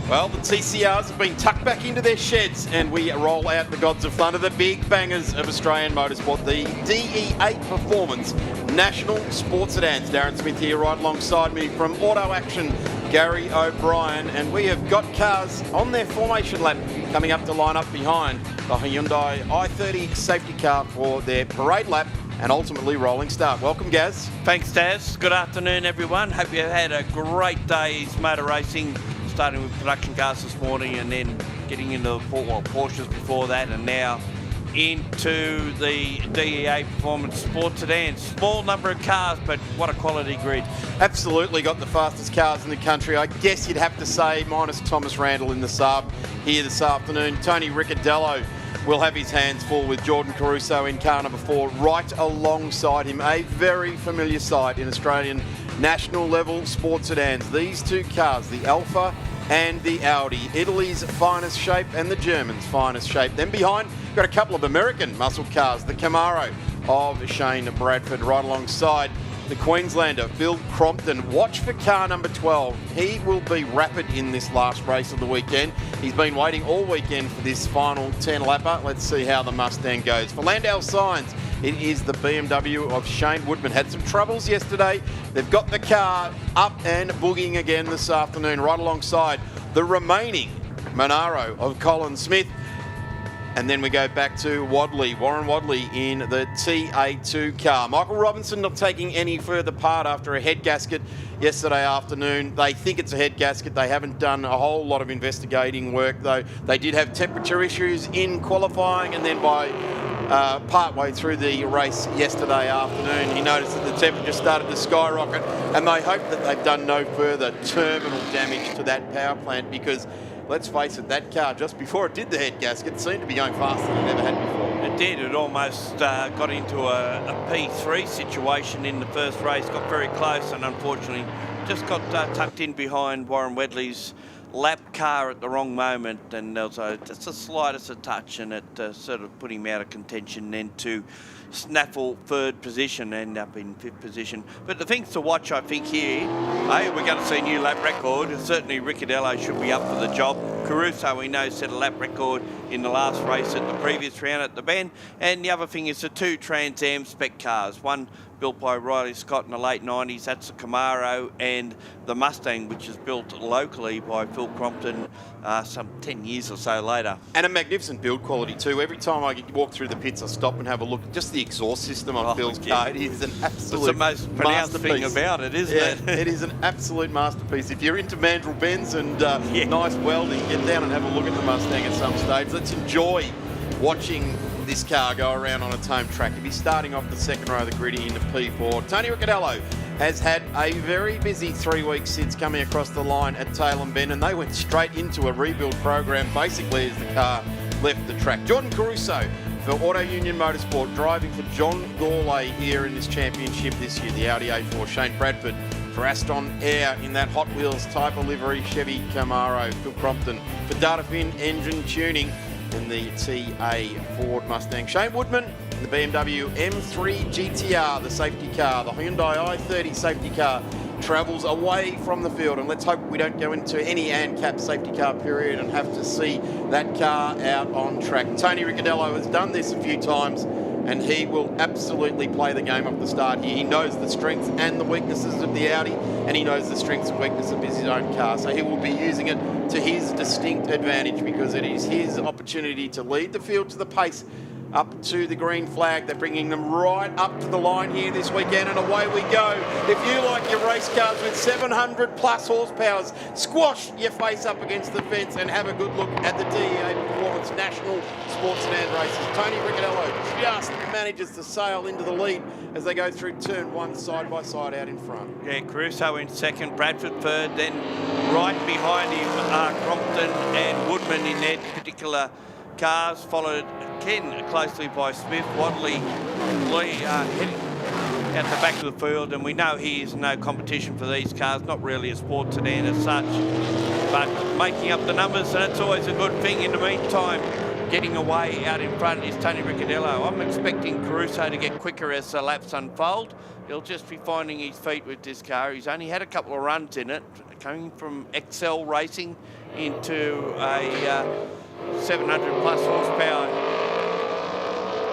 Well, the TCRs have been tucked back into their sheds and we roll out the gods of thunder, the big bangers of Australian motorsport, the DE8 Performance National Sports Sedans. Darren Smith here right alongside me from Auto Action, Gary O'Brien, and we have got cars on their formation lap coming up to line up behind the Hyundai i30 safety car for their parade lap and ultimately rolling start. Welcome, Gaz. Thanks, Daz. Good afternoon, everyone. Hope you had a great day's motor racing, starting with production cars this morning and then getting into the Porsches before that, and now into the DE8 Performance Sports Sedans. Small number of cars, but what a quality grid. Absolutely got the fastest cars in the country. I guess you'd have to say, minus Thomas Randall in the Saab here this afternoon. Tony Ricciardello will have his hands full with Jordan Caruso in car number 4 right alongside him. A very familiar sight in Australian national level sports sedans. These two cars, the Alfa and the Audi, Italy's finest shape and the Germans' finest shape. Then behind, we've got a couple of American muscle cars, the Camaro of Shane Bradford right alongside the Queenslander, Phil Crompton. Watch for car number 12. He will be rapid in this last race of the weekend. He's been waiting all weekend for this final 10-lapper. Let's see how the Mustang goes. For Landau Signs, it is the BMW of Shane Woodman. Had some troubles yesterday. They've got the car up and boogieing again this afternoon, right alongside the remaining Monaro of Colin Smith. And then we go back to Warren Wadley in the TA2 car. Michael Robinson not taking any further part after a head gasket yesterday afternoon. They think it's a head gasket. They haven't done a whole lot of investigating work, though. They did have temperature issues in qualifying, and then by part-way through the race yesterday afternoon, he noticed that the temperature started to skyrocket, and they hope that they've done no further terminal damage to that power plant, because let's face it, that car, just before it did the head gasket, seemed to be going faster than it ever had before. It did. It almost got into a P3 situation in the first race, got very close, and unfortunately just got tucked in behind Warren Wedley's lap car at the wrong moment, and also just the slightest of touch, and it sort of put him out of contention then to snaffle third position, end up in fifth position. But the things to watch, I think, here, we're going to see a new lap record. Certainly Ricciardello should be up for the job. Caruso, we know, set a lap record in the last race at the previous round at the Bend. And the other thing is the two Trans Am spec cars. One built by Riley Scott in the late 90s, that's the Camaro, and the Mustang, which is built locally by Phil Crompton some 10 years or so later. And a magnificent build quality too. Every time I walk through the pits, I stop and have a look at just the exhaust system on Phil's car. It is an absolute It's the most pronounced thing about it, isn't it? It is an absolute masterpiece. If you're into mandrel bends and nice welding, get down and have a look at the Mustang at some stage. Let's enjoy watching this car go around on its home track. If he's starting off the second row of the grid into P4. Tony Ricciardello has had a very busy 3 weeks since coming across the line at Tailem Bend, and they went straight into a rebuild program basically as the car left the track. Jordan Caruso for Auto Union Motorsport, driving for John Gourlay here in this championship this year, the Audi A4. Shane Bradford for Aston Air in that Hot Wheels type of livery, Chevy Camaro. Phil Crompton for Datafin engine tuning in the TA Ford Mustang. Shane Woodman, the BMW M3 GTR, the safety car. The Hyundai i30 safety car travels away from the field, and let's hope we don't go into any ANCAP safety car period and have to see that car out on track. Tony Ricciardello has done this a few times, and he will absolutely play the game off the start here. He knows the strengths and the weaknesses of the Audi, and he knows the strengths and weaknesses of his own car, so he will be using it to his distinct advantage, because it is his opportunity to lead the field to the pace up to the green flag. They're bringing them right up to the line here this weekend, and away we go. If you like your race cars with 700 plus horsepower, squash your face up against the fence and have a good look at the DE8 Performance National Sports Sedan races. Tony Ricciardello just manages to sail into the lead as they go through turn 1 side by side out in front. Yeah, Caruso in second, Bradford third, then right behind him are Crompton and Woodman in their particular cars, followed again closely by Smith. Wadley heading at the back of the field, and we know he is no competition for these cars, not really a sports sedan as such, but making up the numbers, and it's always a good thing. In the meantime, getting away out in front is Tony Ricciardello. I'm expecting Caruso to get quicker as the laps unfold. He'll just be finding his feet with this car. He's only had a couple of runs in it, coming from Excel Racing into a 700 plus horsepower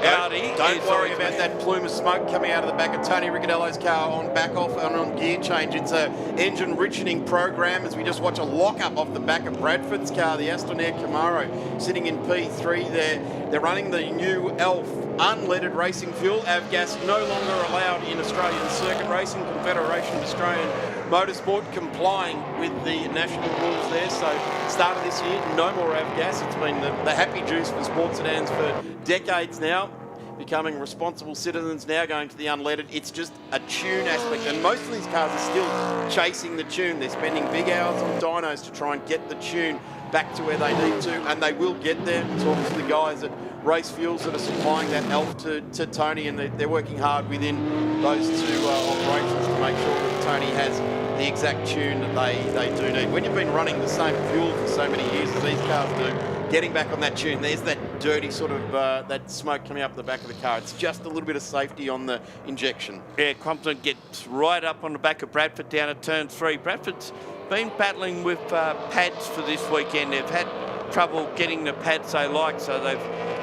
Audi. Don't worry about that plume of smoke coming out of the back of Tony Ricciardello's car on back off and on gear change. It's a engine richening program as we just watch a lock-up off the back of Bradford's car, the Aston Air Camaro, sitting in P3 there. They're running the new ELF unleaded racing fuel. Avgas no longer allowed in Australian circuit racing. Confederation of Australian Motorsport complying with the national rules there. So start of this year, no more Avgas. It's been the happy juice for sports sedans for decades now. Becoming responsible citizens now, going to the unleaded. It's just a tune aspect, and most of these cars are still chasing the tune. They're spending big hours on dynos to try and get the tune back to where they need to, and they will get there. Talking to the guys at Race Fuels that are supplying that ELF to Tony, and they're working hard within those two operations to make sure that Tony has the exact tune that they do need. When you've been running the same fuel for so many years as these cars do, getting back on that tune, there's that dirty sort of that smoke coming up the back of the car. It's just a little bit of safety on the injection. Yeah, Crompton gets right up on the back of Bradford down at turn 3. Bradford's been battling with pads for this weekend. They've had trouble getting the pads they like, so they've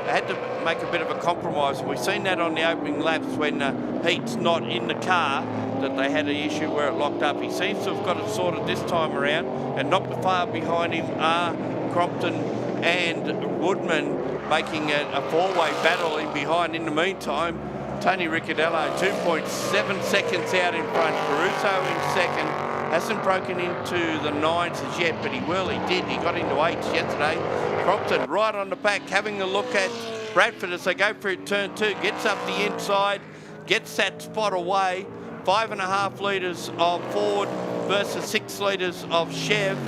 had to make a bit of a compromise. We've seen that on the opening laps when heat's not in the car, that they had an issue where it locked up. He seems to have got it sorted this time around, and not far behind him are Crompton and Woodman, making a four-way battle in behind. In the meantime, Tony Ricciardello 2.7 seconds out in front. Caruso in second. Hasn't broken into the nines as yet, but he will. He did. He got into eights yesterday. Crompton right on the back, having a look at Bradford as they go through turn 2. Gets up the inside, gets that spot away. 5.5 litres of Ford versus 6 litres of Chev.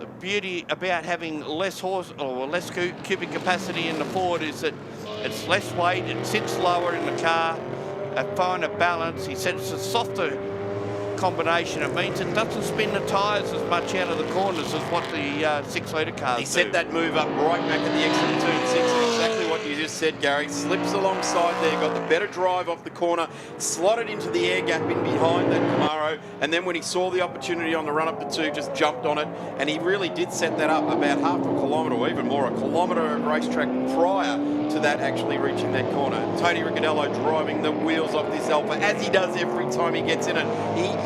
The beauty about having less less cubic capacity in the Ford is that it's less weight, it sits lower in the car, a finer balance. He said it's a softer combination. It means it doesn't spin the tyres as much out of the corners as what the 6 litre cars do. He set that move up right back at the exit of turn 6, and exactly what you just said, Gary. Slips alongside there, got the better drive off the corner, slotted into the air gap in behind that Camaro, and then when he saw the opportunity on the run up to 2, just jumped on it, and he really did set that up about half a kilometre or even more, a kilometre of racetrack prior to that actually reaching that corner. Tony Ricciardello driving the wheels off this Alpha, as he does every time he gets in it.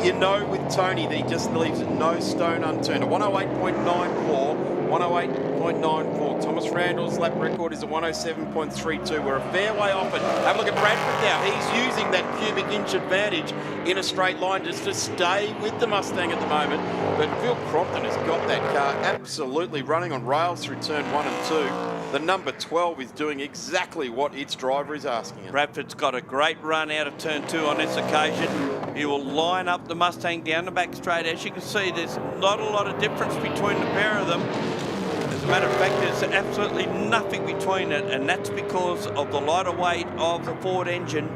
You know with Tony that he just leaves no stone unturned. A 108.94, 108.94. Thomas Randall's lap record is a 107.32. We're a fair way off it. Have a look at Bradford now. He's using that cubic inch advantage in a straight line just to stay with the Mustang at the moment. But Phil Crompton has got that car absolutely running on rails through turn 1 and 2. The number 12 is doing exactly what its driver is asking him. Bradford's got a great run out of turn 2 on this occasion. He will line up the Mustang down the back straight. As you can see, there's not a lot of difference between the pair of them. As a matter of fact, there's absolutely nothing between it, and that's because of the lighter weight of the Ford engine.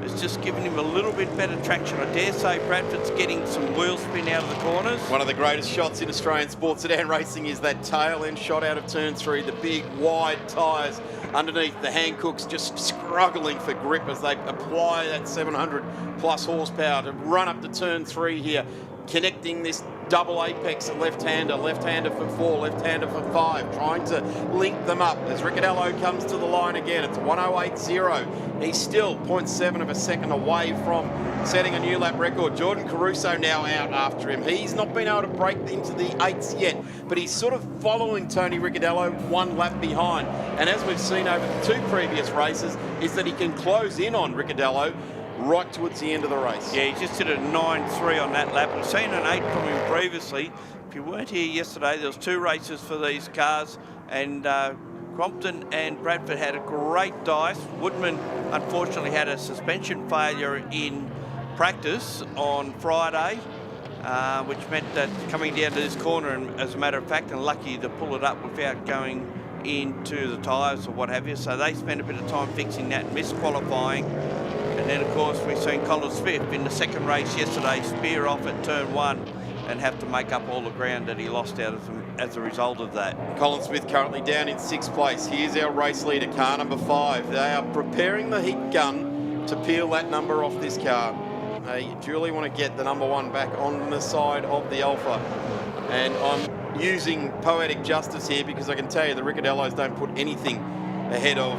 It's just giving him a little bit better traction. I dare say Bradford's getting some wheel spin out of the corners. One of the greatest shots in Australian sports sedan racing is that tail end shot out of turn 3. The big wide tyres underneath the Hancooks just struggling for grip as they apply that 700 plus horsepower to run up to turn 3 here, connecting this double apex left-hander for 4, left-hander for 5, trying to link them up as Ricciardello comes to the line again. It's 108.0. He's still 0.7 of a second away from setting a new lap record. Jordan Caruso now out after him. He's not been able to break into the 8s yet, but he's sort of following Tony Ricciardello 1 lap behind. And as we've seen over the 2 previous races, is that he can close in on Ricciardello right towards the end of the race. Yeah, he just did a 9.3 on that lap. We've seen an 8 from him previously. If you weren't here yesterday, there was 2 races for these cars, and Crompton and Bradford had a great dice. Woodman unfortunately had a suspension failure in practice on Friday, which meant that coming down to this corner, and as a matter of fact, and lucky to pull it up without going into the tyres or what have you. So they spent a bit of time fixing that, misqualifying. And then, of course, we've seen Colin Smith in the second race yesterday spear off at turn 1 and have to make up all the ground that he lost out of them as a result of that. Colin Smith currently down in 6th place. Here's our race leader, car number 5. They are preparing the heat gun to peel that number off this car. They duly want to get the number 1 back on the side of the Alpha. And I'm using poetic justice here, because I can tell you the Riccadellos don't put anything ahead of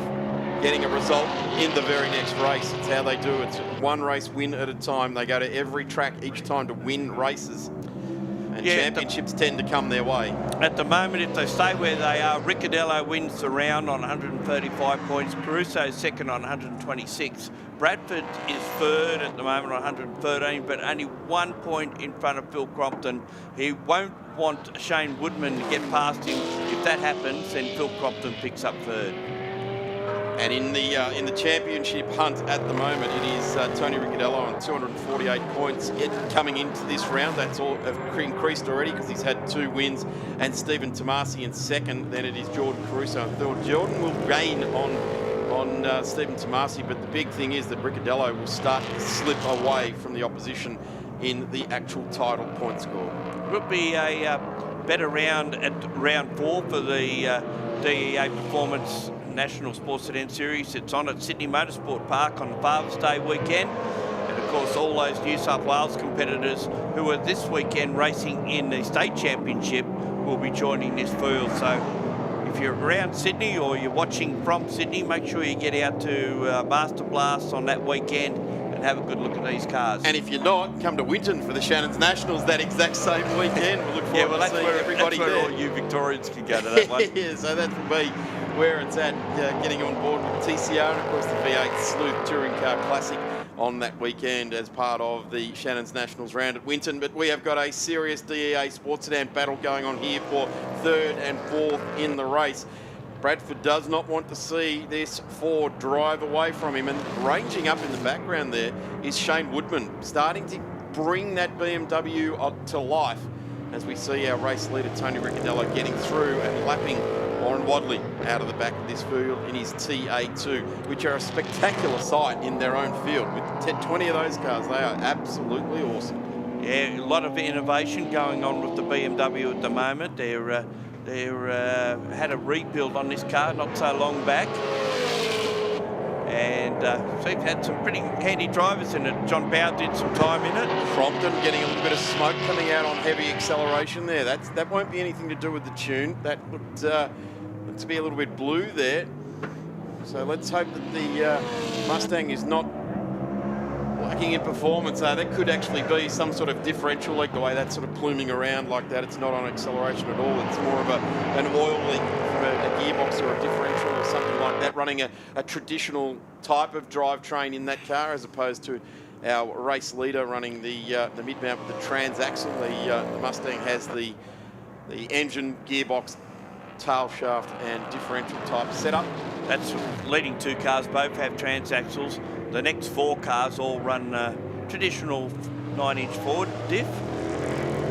getting a result in the very next race. It's how they do it. It's one race win at a time. They go to every track each time to win races. And championships tend to come their way. At the moment, if they stay where they are, Ricciardello wins the round on 135 points. Caruso's second on 126. Bradford is third at the moment on 113, but only 1 point in front of Phil Crompton. He won't want Shane Woodman to get past him. If that happens, then Phil Crompton picks up third. And in the championship hunt at the moment, it is Tony Ricciardello on 248 points. Coming into this round, that's all increased already because he's had 2 wins. And Stephen Tomasi in second. Then it is Jordan Caruso in third. Jordan will gain on Stephen Tomasi, but the big thing is that Ricciardello will start to slip away from the opposition in the actual title point score. It will be a better round at round 4 for the DEA Performance National Sports Sedan Series. It's on at Sydney Motorsport Park on Father's Day weekend. And of course, all those New South Wales competitors who are this weekend racing in the state championship will be joining this field. So if you're around Sydney or you're watching from Sydney, make sure you get out to Master Blast on that weekend and have a good look at these cars. And if you're not, come to Winton for the Shannons Nationals that exact same weekend. We'll look forward to seeing everybody there. That's where all you Victorians can go to that one. Yeah, so that will be where it's at, getting on board with TCR and of course the V8 Sleuth Touring Car Classic on that weekend as part of the Shannons Nationals round at Winton. But we have got a serious DEA Sports Sedan battle going on here for 3rd and 4th in the race. Bradford does not want to see this Ford drive away from him, and ranging up in the background there is Shane Woodman, starting to bring that BMW to life as we see our race leader Tony Ricciardello getting through and lapping Warren Wadley out of the back of this field in his TA2, which are a spectacular sight in their own field. With 20 of those cars, they are absolutely awesome. Yeah, a lot of innovation going on with the BMW at the moment. They're had a rebuild on this car not so long back. And so they've had some pretty handy drivers in it. John Bow did some time in it. Crompton getting a little bit of smoke coming out on heavy acceleration there. That won't be anything to do with the tune. That looked to be a little bit blue there. So let's hope that the Mustang is not lacking in performance. That could actually be some sort of differential leak, the way that's sort of pluming around like that. It's not on acceleration at all. It's more of an oil leak from a gearbox or a differential or something like that, running a traditional type of drivetrain in that car as opposed to our race leader running the mid-mount with the transaxle. The Mustang has the engine, gearbox, tail shaft and differential type setup. That's leading 2 cars, both have transaxles. The next 4 cars all run traditional 9-inch Ford diff.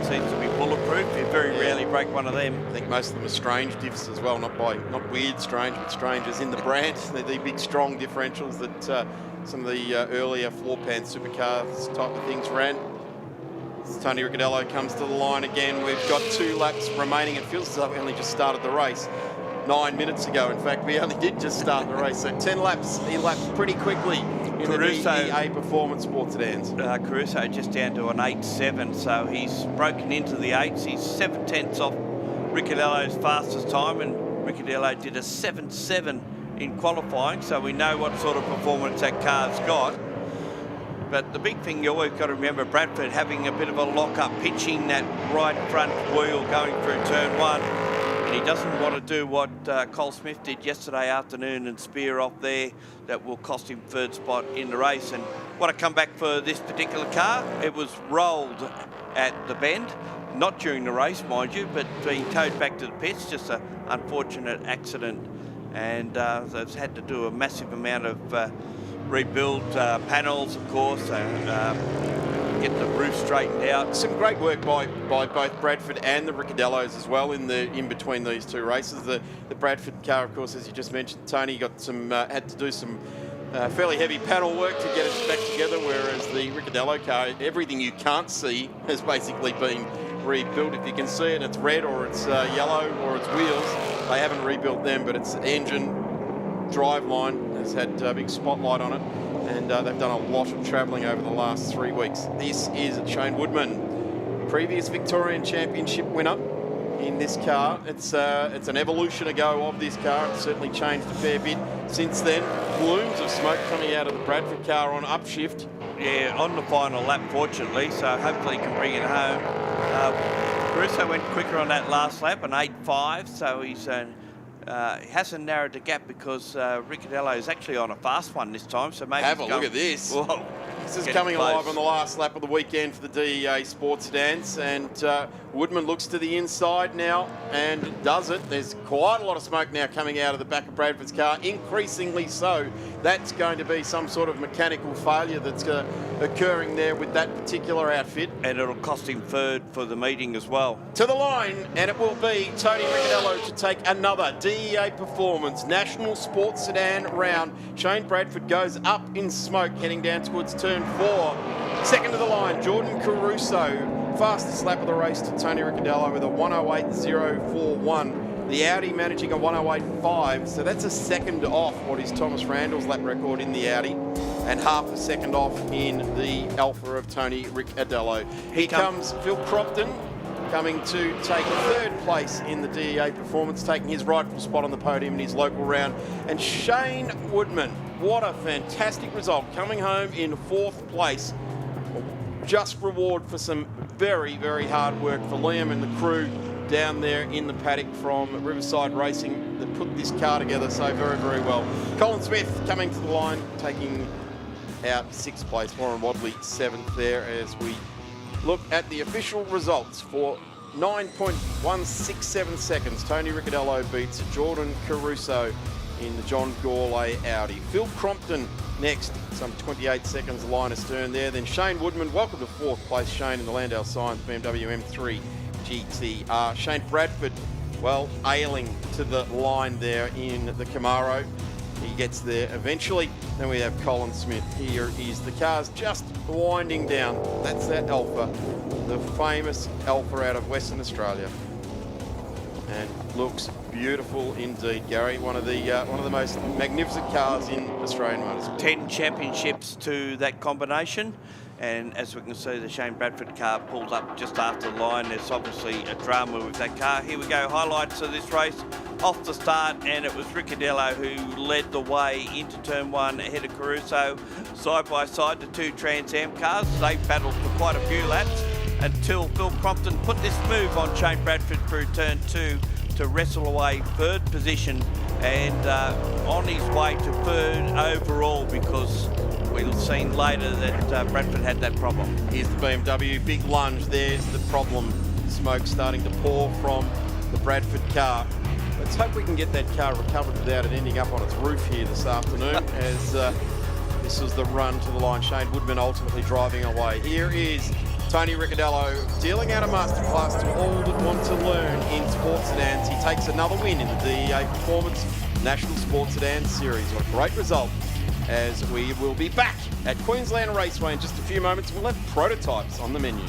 Seems to be bulletproof. You very rarely break one of them. I think most of them are strange diffs as well, not weird strange, but strange as in the brand. They're the big strong differentials that some of the earlier floor pan supercars type of things ran. Tony Ricciardello comes to the line again. We've got 2 laps remaining. It feels as though we only just started the race 9 minutes ago. In fact, we only did just start the race. So 10 laps. He lapped pretty quickly in Caruso, the DEA Performance Sports Sedans. Caruso just down to an 8.7, so he's broken into the 8s. He's 7/10 off Ricciardello's fastest time, and Ricciardello did a 7.7 in qualifying, so we know what sort of performance that car's got. But the big thing you always got to remember, Bradford having a bit of a lock-up, pitching that right front wheel going through turn 1. And he doesn't want to do what Cole Smith did yesterday afternoon and spear off there. That will cost him 3rd spot in the race. And what a comeback for this particular car. It was rolled at the bend, not during the race, mind you, but being towed back to the pits. Just an unfortunate accident. And they've had to do a massive amount of rebuild panels, of course, and get the roof straightened out. Some great work by both Bradford and the Ricciardellos as well in between these 2 races. The Bradford car, of course, as you just mentioned, Tony got some had to do some fairly heavy panel work to get it back together, whereas the Ricciardello car, everything you can't see has basically been rebuilt. If you can see it, it's red or it's yellow or it's wheels. They haven't rebuilt them, but it's engine, driveline has had a big spotlight on it, and they've done a lot of travelling over the last 3 weeks. This is Shane Woodman, previous Victorian Championship winner in this car. It's an evolution ago of this car. It's certainly changed a fair bit since then. Plumes of smoke coming out of the Bradford car on upshift. Yeah, on the final lap, fortunately, so hopefully he can bring it home. Caruso went quicker on that last lap, an 8.5, so he's he hasn't narrowed the gap because Ricciardello is actually on a fast one this time, so maybe Have a look at this. Whoa. This is coming alive on the last lap of the weekend for the DEA Sports Sedans, and Woodman looks to the inside now and does it. There's quite a lot of smoke now coming out of the back of Bradford's car, increasingly so. That's going to be some sort of mechanical failure that's occurring there with that particular outfit. And it'll cost him third for the meeting as well. To the line, and it will be Tony Ricciardello to take another DEA Performance National Sports Sedan round. Shane Bradford goes up in smoke, heading down towards turn 4. Second to the line, Jordan Caruso. Fastest lap of the race to Tony Ricciardello with a 108.041. The Audi managing a 108.5, so that's a second off what is Thomas Randall's lap record in the Audi, and half a second off in the Alpha of Tony Ricciardello. Here comes Phil Crompton, coming to take third place in the DEA Performance, taking his rightful spot on the podium in his local round. And Shane Woodman, what a fantastic result, coming home in fourth place. Just reward for some very, very hard work for Liam and the crew down there in the paddock from Riverside Racing that put this car together so very, very well. Colin Smith coming to the line, taking out sixth place. Warren Wadley seventh there as we look at the official results for 9.167 seconds. Tony Ricciardello beats Jordan Caruso in the John Gourlay Audi. Phil Crompton next, some 28 seconds line astern there. Then Shane Woodman, welcome to fourth place, Shane, in the Landau Science BMW M3 GTR. Shane Bradford, well, ailing to the line there in the Camaro. He gets there eventually. Then we have Colin Smith. Here is the cars just winding down. That's that Alpha, the famous Alpha out of Western Australia. And looks beautiful indeed, Gary. One of the most magnificent cars in Australian motorsport. 10 championships to that combination. And as we can see, the Shane Bradford car pulled up just after the line. There's obviously a drama with that car. Here we go, highlights of this race. Off the start, and it was Ricciardello who led the way into turn 1 ahead of Caruso. Side by side, the two Trans Am cars. They battled for quite a few laps until Phil Crompton put this move on Shane Bradford through turn 2 to wrestle away third position, and on his way to third overall, because we'll see later that Bradford had that problem. Here's the BMW, big lunge, there's the problem. Smoke starting to pour from the Bradford car. Let's hope we can get that car recovered without it ending up on its roof here this afternoon, as this was the run to the line. Shane Woodman ultimately driving away. Here is Tony Ricciardello dealing out a masterclass to all that want to learn in sports sedans. He takes another win in the DEA Performance National Sports Sedan Series. What a great result, as we will be back at Queensland Raceway in just a few moments. We'll have prototypes on the menu.